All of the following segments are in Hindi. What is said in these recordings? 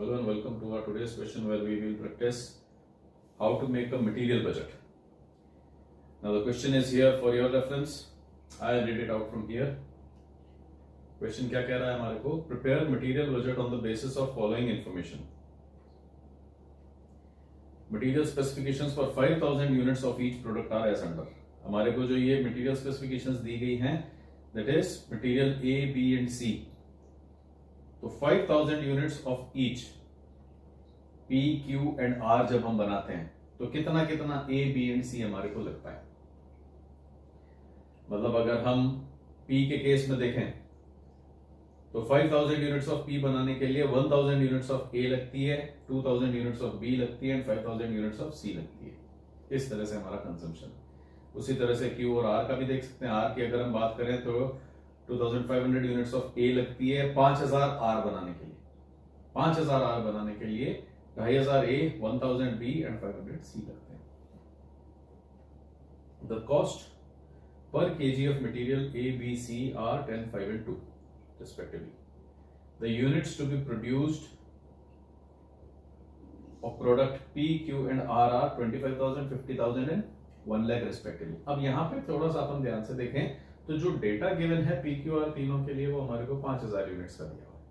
Hello and welcome to our today's question where we will practice how to make a material budget. Now the question is here for your reference. I read it out from here. Question क्या कह रहा है हमारे को? Prepare material budget on the basis of following information. Material specifications for 5,000 units of each product are as under. हमारे को जो ये material specifications दी गई हैं, that is material A, B and C. तो 5,000 units of each P, Q and R जब हम बनाते हैं तो कितना कितना A, B एंड C हमारे को लगता है. मतलब अगर हम P के केस में देखें तो 5,000 यूनिट्स ऑफ P बनाने के लिए 1,000 यूनिट्स ऑफ A लगती है, 2,000 यूनिट्स ऑफ B लगती है एंड 5,000 यूनिट्स ऑफ C लगती है. इस तरह से हमारा कंजम्पशन. उसी तरह से Q और R का भी देख सकते हैं. R की अगर हम बात करें तो 2,500 यूनिट्स ऑफ A लगती है 5,000 R बनाने के लिए. 5,000 R बनाने के लिए 2,500 A, 1,000 B एंड 500 C लगते हैं. The cost per kg of material A, B, C are 10, 5 and 2 respectively. The units to be produced of product P, Q and R are 25,000, 50,000 and 1 lakh respectively. अब यहाँ पे थोड़ा सा अपन ध्यान से देखें तो जो डेटा गिवन है P, Q और तीनों के लिए वो हमारे को 5,000 यूनिट्स का दिया हुआ है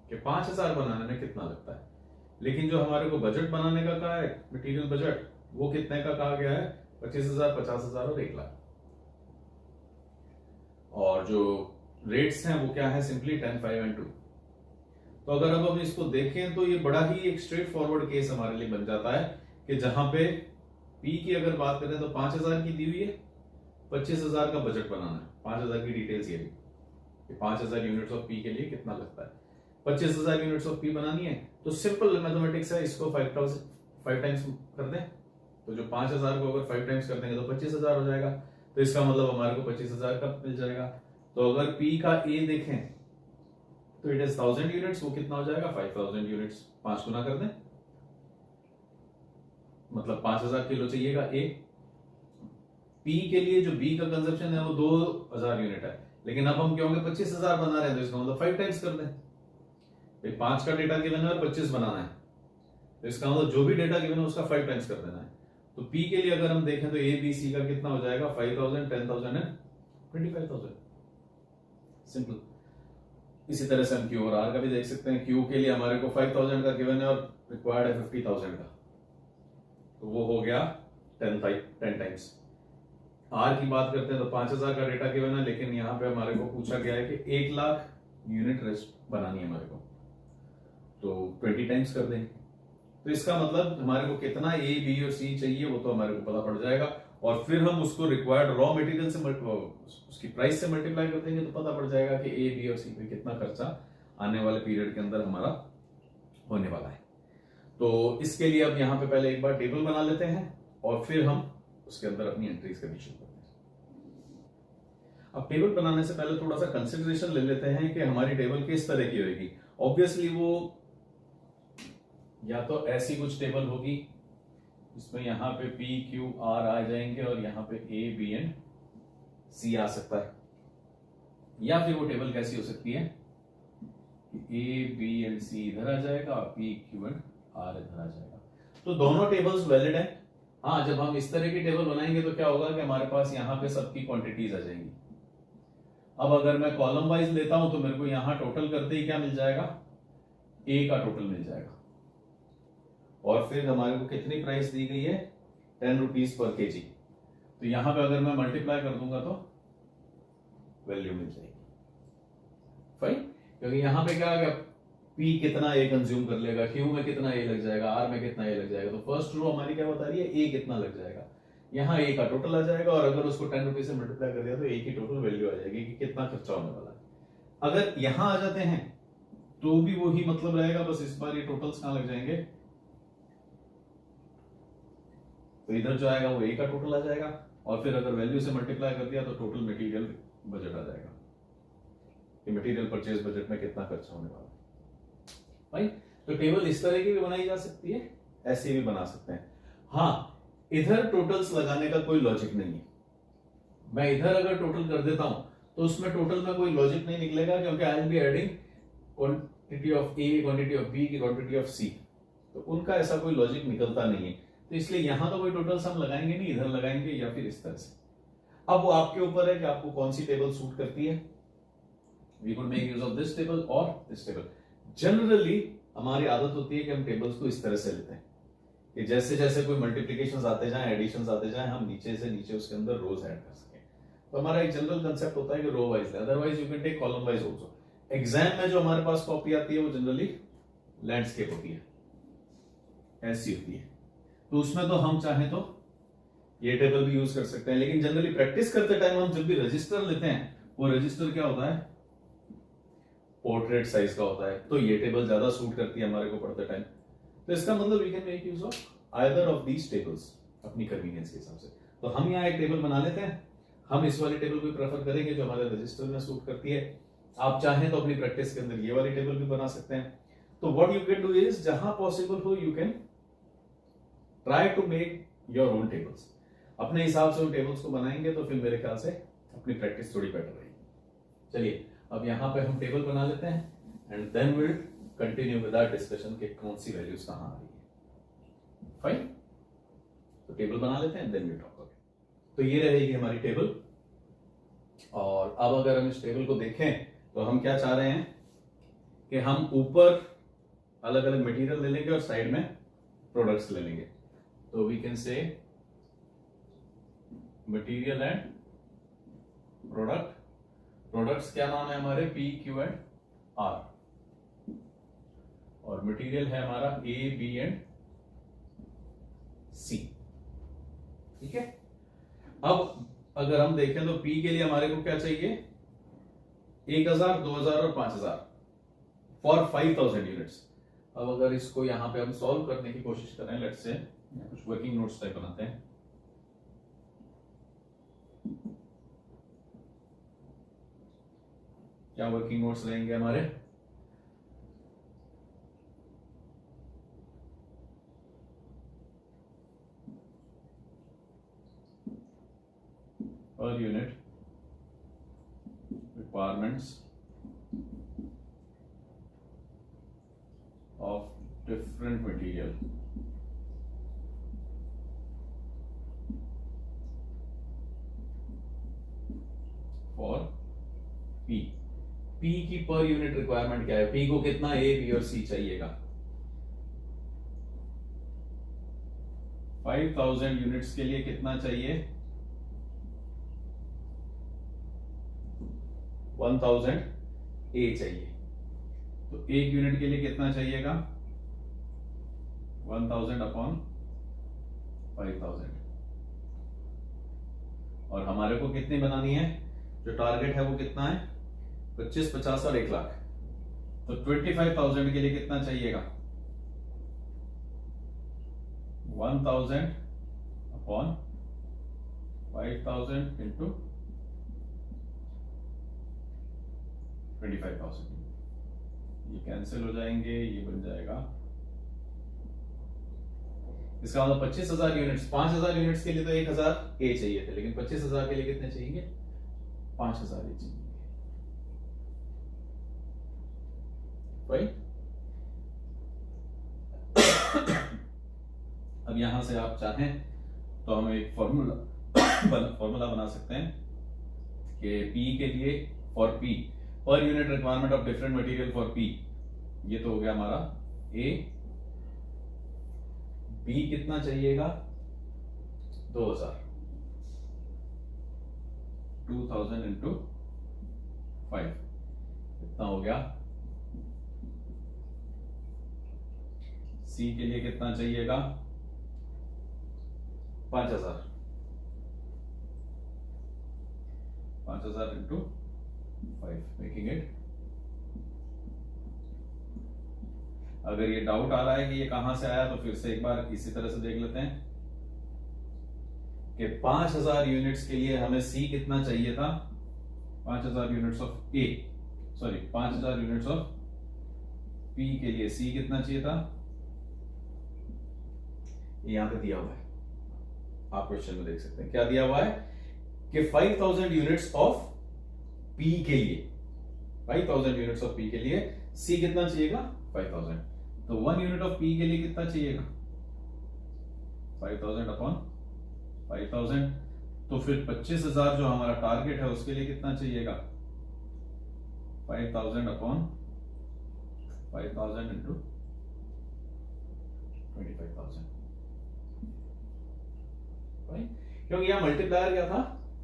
कि 5,000 बनाने में कितना लगता है. लेकिन जो हमारे को बजट बनाने का कहा है, मटेरियल बजट, वो कितने का कहा गया है? 25,000, 50,000 और 1 लाख. और जो रेट्स हैं वो क्या है? Simply 10, 5 and 2. तो अगर अब हम इसको देखें तो ये बड़ा ही एक स्ट्रेट फॉरवर्ड केस हमारे लिए बन जाता है कि जहां पे P की अगर बात करें तो 5,000 की दी हुई है, 25,000 का बजट बनाना है. 5,000 की डिटेल्स ये कि 5,000 यूनिट्स ऑफ P के लिए कितना लगता है. 25,000 यूनिट्स ऑफ P बनानी है तो सिंपल मैथमेटिक्स है, इसको 5 टाइम्स कर दें तो जो 5,000 को अगर 5 टाइम्स कर देंगे तो 25,000 हो जाएगा. तो इसका मतलब हमारे को 25,000 का मिल जाएगा. तो अगर P का A देखें तो इट इज 1,000 यूनिट्स, वो कितना हो जाएगा? 5,000 यूनिट्स. 5 गुना कर दें मतलब 5,000 किलो चाहिएगा A. P के लिए जो B का कंजप्शन है वो 2,000 यूनिट है, लेकिन अब हम क्या होंगे 25,000 बना रहे हैं तो इसका मतलब 5 टाइम्स कर दें. 5 का डेटा गिवन है और 25 बनाना है तो इसका मतलब जो भी डेटा गिवन है उसका 5 टाइम्स कर देना है. तो P के लिए अगर हम देखें तो A, B, C का कितना हो जाएगा? 5,000, 10,000 एंड 25,000. सिंपल. इसी तरह से हम Q और R का भी देख सकते हैं. Q के लिए हमारे को 5,000 का गिवन है और रिक्वायर्ड है 50,000 का, तो वो हो गया 10 टाइम्स. R की बात करते हैं तो 5,000 का डेटा गिवन है, लेकिन यहाँ पे हमारे को पूछा गया है कि 1 लाख यूनिट रेस्ट बनानी है हमारे को, तो 20 टाइम्स कर देंगे. तो इसका मतलब हमारे को कितना A, B और C चाहिए वो तो हमारे को पता पड़ जाएगा, और फिर हम उसको रिक्वायर्ड रॉ मटेरियल से उसकी प्राइस से मल्टीप्लाई कर देंगे तो पता पड़ जाएगा कि A, B और C पे कितना खर्चा आने वाले पीरियड के अंदर हमारा होने वाला है. तो इसके लिए अब यहाँ पे पहले एक बार टेबल बना लेते हैं और फिर हम उसके अंदर अपनी एंट्रीज करनी शुरू करते हैं. अब टेबल बनाने से पहले थोड़ा सा कंसिडरेशन ले लेते हैं कि हमारी टेबल किस तरह की होगी. ऑब्वियसली वो या तो ऐसी कुछ टेबल होगी जिसमें यहाँ पे P, Q, R आ जाएंगे और यहाँ पे A, B एंड C आ सकता है, या फिर वो टेबल कैसी हो सकती है A, B एंड C इधर आ जाएगा और P, Q एंड R इधर आ जाएगा. तो दोनों टेबल्स वैलिड है. हाँ, जब हम इस तरह की टेबल बनाएंगे तो क्या होगा कि हमारे पास यहाँ पे सबकी क्वांटिटीज आ जाएंगी. अब अगर मैं कॉलम वाइज लेता हूं तो मेरे को यहाँ टोटल करते ही क्या मिल जाएगा? A का टोटल मिल जाएगा, और फिर हमारे को कितनी प्राइस दी गई है? 10 रुपीज पर kg. तो यहां पे अगर मैं मल्टीप्लाई कर दूंगा तो वैल्यू मिल जाएगी. फाइन. क्योंकि यहां पे क्या आ गया? P कितना A कंज्यूम कर लेगा, Q में कितना A लग जाएगा, R में कितना A लग जाएगा. तो फर्स्ट रो हमारी क्या बता रही है? A कितना लग जाएगा. यहाँ A का टोटल आ जाएगा, और अगर उसको 10 रुपीज से मल्टीप्लाई कर दिया तो A की टोटल वैल्यू आ जाएगी कि कितना खर्चा होने वाला है. अगर यहां आ जाते हैं तो भी वही मतलब रहेगा, बस इस बार ये टोटल्स कहां लग जाएंगे? तो इधर जो आएगा वो A का टोटल आ जाएगा, और फिर अगर वैल्यू से मल्टीप्लाई कर दिया तो टोटल मटेरियल बजट आ जाएगा कि मटेरियल परचेज बजट में कितना खर्चा होने वाला है. भाई, तो टेबल इस तरह की भी बनाई जा सकती है, ऐसे भी बना सकते हैं. हाँ, इधर टोटल्स लगाने का कोई लॉजिक नहीं है. मैं इधर अगर टोटल कर देता हूं तो उसमें टोटल में कोई लॉजिक नहीं निकलेगा, क्योंकि I will be adding quantity of A, quantity of B की क्वांटिटी ऑफ सी, तो उनका ऐसा कोई लॉजिक निकलता नहीं है, तो इसलिए यहां तो कोई टोटल सम लगाएंगे नहीं, इधर लगाएंगे या फिर इस तरह से। अब वो आपके ऊपर है कि आपको कौन सी टेबल सूट करती है। We could make use of this table और दिस टेबल। जनरली हमारी आदत होती है कि हम टेबल्स को इस तरह से लेते हैं कि जैसे जैसे कोई मल्टीप्लिकेशंस आते जाए, एडिशंस आते जाए, हम नीचे से नीचे उसके अंदर रोज ऐड कर सकें। तो हमारा एक जनरल कंसेप्ट होता है कि row wise, otherwise you can take column wise also. Exam में जो हमारे पास कॉपी आती है वो जनरली लैंडस्केप होती है, ऐसी होती है, तो उसमें तो हम चाहें तो ये टेबल भी यूज कर सकते हैं, लेकिन जनरली प्रैक्टिस करते टाइम हम जब भी रजिस्टर लेते हैं, वो रजिस्टर क्या होता है, पोर्ट्रेट साइज का होता है, तो ये टेबल ज्यादा सूट करती है हमारे को पढ़ते टाइम। तो इसका मतलब we can make use of either of these tables अपनी कन्वीनियंस के हिसाब से। तो हम यहाँ एक टेबल बना लेते हैं, हम इस वाली टेबल को प्रेफर करेंगे जो हमारे रजिस्टर में सूट करती है। आप चाहें तो अपनी प्रैक्टिस के अंदर ये वाली टेबल भी बना सकते हैं। तो what you can do is, जहां पॉसिबल हो you can try to make your own tables. अपने हिसाब से उन टेबल्स को बनाएंगे तो फिर मेरे ख्याल से अपनी प्रैक्टिस थोड़ी बेटर रहेगी। चलिए अब यहां पे हम टेबल बना लेते हैं and then will continue with our discussion कि कौन सी वैल्यूज कहां आ रही है। फाइन, तो टेबल बना लेते हैं देन विल टॉक अबाउट। तो ये रहेगी हमारी टेबल। और अब अगर हम इस टेबल को देखें तो हम क्या चाह रहे हैं कि हम ऊपर अलग अलग मटेरियल ले लेंगे और साइड में प्रोडक्ट्स ले लेंगे। तो we can say material and product. Products क्या नाम है हमारे, पी, क्यू एंड आर, और मटेरियल है हमारा ए, बी एंड सी। ठीक है, अब अगर हम देखें तो पी के लिए हमारे को क्या चाहिए, 1000, 2000 और 5000 फॉर 5000 यूनिट्स। अब अगर इसको यहां पे हम सॉल्व करने की कोशिश करें, लेट्स से कुछ वर्किंग नोट्स टाइप बनाते हैं। क्या वर्किंग नोट्स रहेंगे हमारे, per unit requirements of different material for P। P की पर यूनिट रिक्वायरमेंट क्या है, P को कितना A, B और C चाहिएगा। 5000 यूनिट्स के लिए कितना चाहिए, 1000 A चाहिए। तो एक यूनिट के लिए कितना चाहिएगा, 1000 अपॉन 5000। और हमारे को कितनी बनानी है, जो टारगेट है वो कितना है, 25, 50 और 1 लाख। तो 25,000 के लिए कितना चाहिएगा, 1000 अपॉन 5000 इंटू 25,000। ये कैंसिल हो जाएंगे, ये बन जाएगा, इसका मतलब 25,000 यूनिट्स। 5,000 यूनिट्स के लिए तो 1000 ए चाहिए थे, लेकिन 25,000 के लिए कितने चाहिए, 5,000 ए चाहिए। राइट। अब यहां से आप चाहें तो हम एक फॉर्मूला बना सकते हैं कि P के लिए, for P per unit requirement of different material for P, ये तो हो गया हमारा A। B कितना चाहिएगा, 2000 इंटू 5 कितना हो गया। C के लिए कितना चाहिएगा, 5000 इंटू 5 मेकिंग इट। अगर ये डाउट आ रहा है कि ये कहां से आया, तो फिर से एक बार इसी तरह से देख लेते हैं कि 5000 यूनिट्स के लिए हमें C कितना चाहिए था, 5000 units of A, sorry 5000 units of P के लिए C कितना चाहिए था, यहां पे दिया हुआ है, आप क्वेश्चन में देख सकते हैं क्या दिया हुआ है कि 5000 यूनिट्स ऑफ P के लिए, 5000 यूनिट्स ऑफ P के लिए सी कितना चाहिएगा 5000, तो 1 यूनिट ऑफ पी के लिए कितना चाहिएगा 5000 अपॉन 5000, तो फिर 25,000 जो हमारा टारगेट है उसके लिए कितना चाहिएगा 5000 अपॉन 5000 इंटू 25,000, क्योंकि यहां मल्टीप्लायर क्या था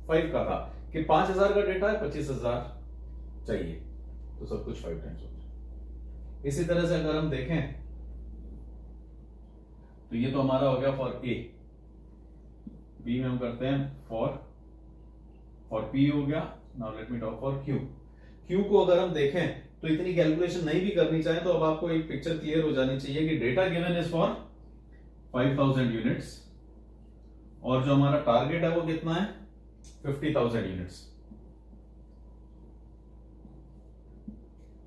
5 का था कि 5,000 का डेटा है 25,000 चाहिए, तो सब कुछ 5 टाइम्स होता है। इसी तरह से अगर हम देखें तो ये तो हमारा हो गया फॉर ए, बी में हम करते हैं फॉर पी हो गया। Now let me talk for Q. Q को अगर हम देखें तो इतनी कैलकुलेशन नहीं भी करनी चाहे तो अब आपको एक पिक्चर क्लियर हो जानी चाहिए कि data given is for 5000 units और जो हमारा टारगेट है वो कितना है 50,000 यूनिट्स।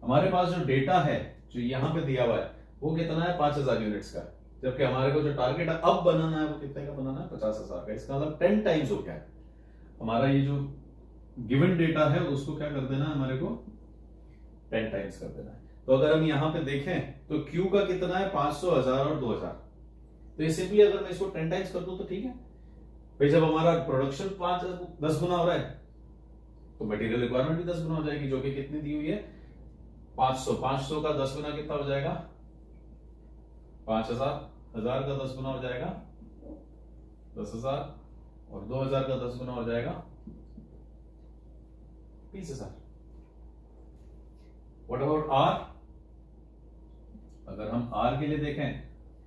हमारे पास जो डेटा है जो यहां पे दिया हुआ है वो कितना है 5,000 यूनिट्स का, जबकि हमारे को जो टारगेट है अब बनाना है वो कितने का बनाना है 50,000 का। इसका मतलब 10 टाइम्स हो गया है हमारा ये जो गिवन डेटा है उसको क्या कर देना है हमारे को 10 टाइम्स कर देना है। तो अगर हम यहां पे देखें तो Q का कितना है 500, 1000 और 2000, तो ये सिंपली अगर मैं इसको 10 टाइम्स कर दूं तो ठीक है भाई। जब हमारा प्रोडक्शन 10 गुना हो रहा है तो मटेरियल रिक्वायरमेंट भी 10 गुना हो जाएगी, जो कि कितनी दी हुई है 500 का 10 गुना कितना हो जाएगा 5,000, 1000 का 10 गुना हो जाएगा 10,000 और 2000 का 10 गुना हो जाएगा 20,000। What about R? अगर हम आर के लिए देखें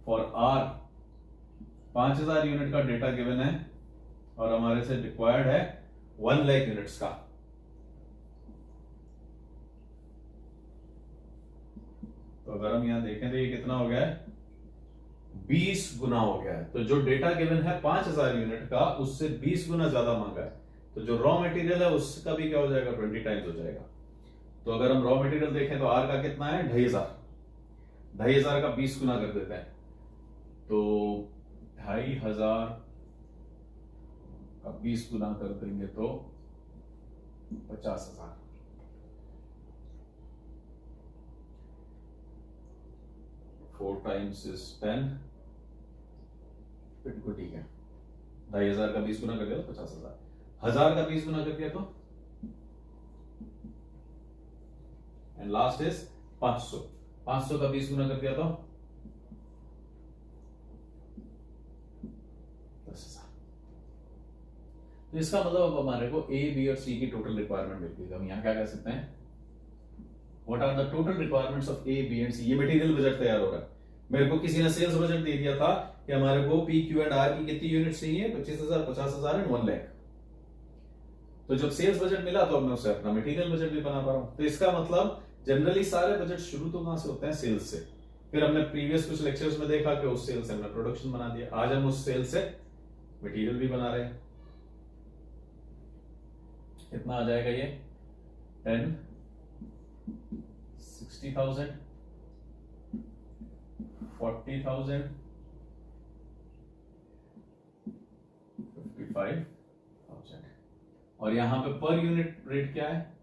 फॉर आर 5,000 यूनिट का डेटा गिवन है और हमारे से रिक्वायर्ड है 1 लाख यूनिट्स का। तो अगर हम यहां देखें तो ये कितना हो गया है 20 गुना हो गया है। तो जो डेटा गिवन है 5,000 यूनिट का उससे 20 गुना ज्यादा मांगा है, तो जो रॉ मटेरियल है उसका भी क्या हो जाएगा 20 टाइम्स हो जाएगा। तो अगर हम रॉ मटेरियल देखें तो आर का कितना है 2,500 का 20 गुना कर देते हैं तो 2,500 का 20 गुना कर देंगे तो 50,000। 4 टाइम्स इज 10, बिल्कुल ठीक है। 2,500 का 20 गुना कर दिया तो 50,000, 1000 का 20 गुना कर दिया तो एंड लास्ट इज 500 का 20 गुना कर दिया तो 10,000। तो इसका मतलब अब हमारे को ए बी और सी की टोटल रिक्वायरमेंट मिल गई। हम यहां क्या कह सकते हैं what are the total requirements of A B and C. ये मटेरियल बजट तैयार हो रहा है। मेरे को किसी ने सेल्स बजट दे दिया था कि हमारे को पी क्यू एंड आर की कितनी यूनिट चाहिए 25,000, 50,000 एंड 1 लाख। तो जब सेल्स बजट मिला तो मैं उससे अपना मटेरियल बजट भी बना पा रहा हूं। तो इसका मतलब जनरली सारे बजट शुरू तो कहां से होते हैं सेल्स से। फिर हमने प्रीवियस कुछ लेक्चर्स में देखा कि उस सेल्स से हमने प्रोडक्शन बना दिया, आज हम उस सेल्स से मटेरियल भी बना रहे हैं। कितना आ जाएगा ये 10, 60,000, 40,000, 55,000 और यहां पे पर यूनिट रेट क्या है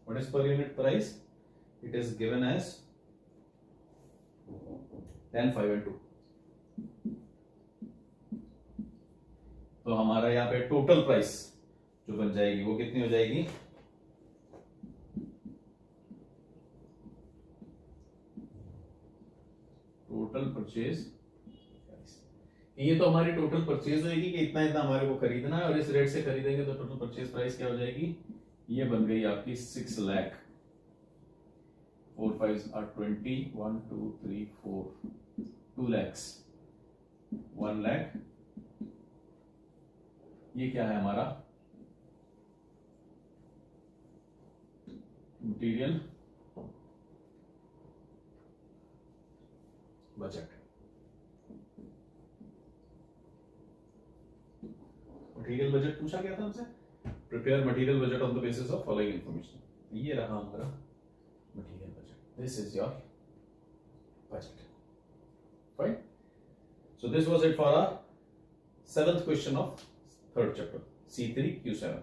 What is per unit price? It is given as 10, 5 and 2। तो हमारा यहाँ पे टोटल प्राइस जो बन जाएगी वो कितनी हो जाएगी टोटल परचेज। ये तो हमारी टोटल परचेज होगी कि इतना इतना हमारे को खरीदना है और इस रेट से खरीदेंगे तो टोटल परचेज प्राइस क्या हो जाएगी ये बन गई आपकी 6 लाख। 4 5 are 20, 1 2 3 4 2 lakhs 1 lakh. ये क्या है हमारा मटेरियल बजट। मटेरियल बजट पूछा गया था हमसे, prepare material budget on the basis of following information. ये रहा हमारा material budget, this is your budget, right. So this was it for our 7th question of 3rd chapter C3 Q7।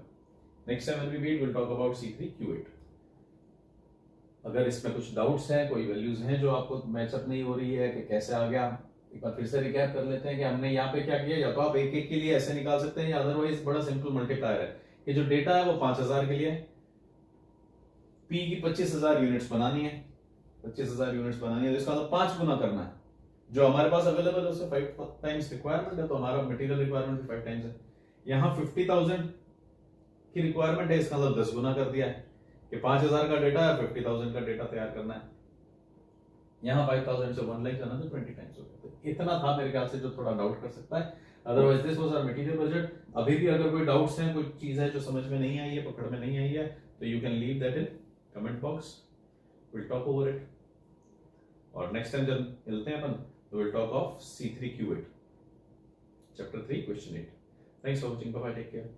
Next time when we meet will talk about C3Q8। अगर इसमें कुछ डाउट्स हैं, कोई वैल्यूज हैं जो आपको मैचअप नहीं हो रही है कि कैसे आ गया, एक बार फिर से रिकैप कर लेते हैं कि हमने यहाँ पे क्या किया। या तो आप एक एक के लिए ऐसे निकाल सकते हैं, या अदरवाइज बड़ा सिंपल मल्टीप्लायर है। ये जो डेटा है वो 5000 के लिए है, पी की 25000 यूनिट्स बनानी है, 25000 यूनिट्स बनानी है, तो इसका मतलब 5 गुना करना है। जो हमारे पास अवेलेबल है उससे 5 टाइम्स रिक्वायरमेंट है, तो हमारा मटेरियल रिक्वायरमेंट भी 5 टाइम्स है। यहाँ 50,000 की रिक्वायरमेंट है, इसका मतलब 10 गुना कर दिया है कि 5000 का डेटा है, 50,000 का डेटा तैयार करना है। यहाँ 5000 से 1 लाख जाना तो 20 टाइम्स हो गया। तो इतना था मेरे ख्याल से जो थोड़ा डाउट कर सकता है। Otherwise this was our material budget. अभी भी अगर कोई डाउट्स हैं, कोई चीज है जो समझ में नहीं आई है, पकड़ में नहीं आई है, तो you can leave that in comment box, will talk over it. और नेक्स्ट टाइम जब मिलते हैं अपन, तो will talk of C3Q8 chapter 3 question 8। Thanks for watching, bye bye, take care.